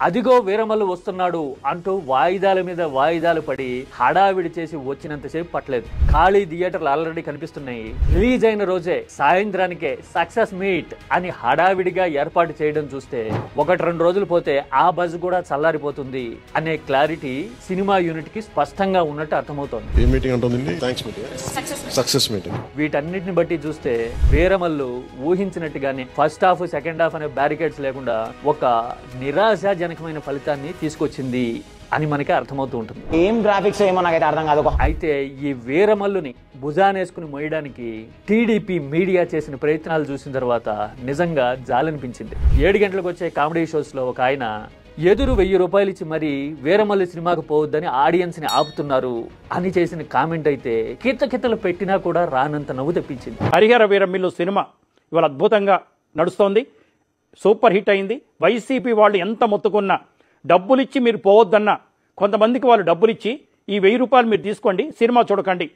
అదిగో వీరమల్లు వస్తున్నాడు అంటూ వాయిదాల మీద వాయిదాలు పడి హడావిడి చేసి వచ్చినంతసేపు పట్టలేదు. ఖాళీ థియేటర్లు ఆల్రెడీ కనిపిస్తున్నాయి. రిలీజ్ అయిన రోజే సాయంత్రానికే సక్సెస్ మీట్ అని హడావిడిగా ఏర్పాటు చేయడం చూస్తే 1-2 రోజులు పోతే ఆ బజ్ కూడా చల్లారిపోతుంది అనే క్లారిటీ సినిమా యూనిట్ కి స్పష్టంగా ఉన్నట్టు అర్థమవుతోంది. వీటన్నిటిని బట్టి చూస్తే వీరమల్లు ఊహించినట్టుగానే ఫస్ట్ హాఫ్ సెకండ్ హాఫ్ అనే బ్యారికేడ్స్ లేకుండా ఒక నిరాశాజనకమైన ఫలితాన్ని తీసుకొచ్చింది అని మనకి అర్థమవుతూ ఉంటుంది. ఏం గ్రాఫిక్స్ ఏమో నాకైతే అర్థం కాదు. అయితే ఈ వీరమల్లుని భుజానేసుకుని మోయడానికి టీడీపీ మీడియా చేసిన ప్రయత్నాలు చూసిన తర్వాత నిజంగా జాలనిపించింది. 7 గంటలకు వచ్చే కామెడీ షోస్ లో ఒక ఆయన ఎదురు 1000 రూపాయలు ఇచ్చి మరి వీరమల్లు సినిమాకు పోవద్దని ఆడియన్స్ ని ఆపుతున్నారు అని చేసిన కామెంట్ అయితే కితకితలు పెట్టినా కూడా రానంత నవ్వు తెప్పించింది. హరిహర వీరమల్లు సినిమా ఇవాళ అద్భుతంగా నడుస్తోంది, సూపర్ హిట్ అయింది. వైసీపీ వాళ్ళు ఎంత మొత్తుకున్నా, డబ్బులిచ్చి మీరు పోవద్దన్నా, కొంతమందికి వాళ్ళు డబ్బులిచ్చి ఈ 1000 రూపాయలు మీరు తీసుకోండి, సినిమా చూడకండి,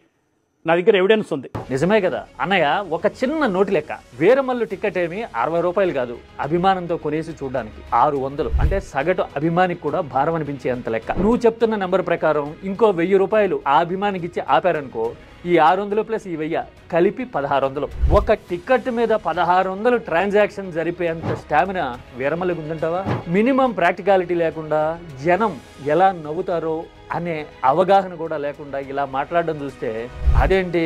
నా దగ్గర ఎవిడెన్స్ ఉంది. నిజమే కదా అన్నయ్య. ఒక చిన్న నోటి లెక్క, వీరమల్లు టికెట్ ఏమి 60 రూపాయలు కాదు, అభిమానంతో కొనేసి చూడడానికి 600. అంటే సగటు అభిమానికి కూడా భారం అనిపించేంత లెక్క. నువ్వు చెప్తున్న నెంబర్ ప్రకారం ఇంకో 1000 రూపాయలు ఆ అభిమానికి ఇచ్చి ఆపారనుకో, ఈ 600 ప్లస్ ఈ 1000 కలిపి 1600. ఒక టికెట్ మీద 1600 ట్రాన్సాక్షన్ జరిపేంత స్టామినా వీరమల్లుకు ఉందంటావా? మినిమం ప్రాక్టికాలిటీ లేకుండా జనం ఎలా నవ్వుతారో అనే అవగాహన కూడా లేకుండా ఇలా మాట్లాడడం చూస్తే అదేంటి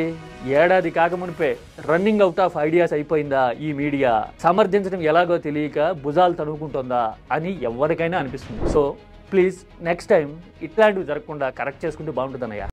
ఏడాది కాకమునిపే రన్నింగ్ అవుట్ ఆఫ్ ఐడియాస్ అయిపోయిందా ఈ మీడియా? సమర్థించడం ఎలాగో తెలియక భుజాలు తడుముకుంటుందా అని ఎవరికైనా అనిపిస్తుంది. సో ప్లీజ్ నెక్స్ట్ టైం ఇట్లాంటివి జరగకుండా కరెక్ట్ చేసుకుంటూ బాగుంటుందన్నయ్య.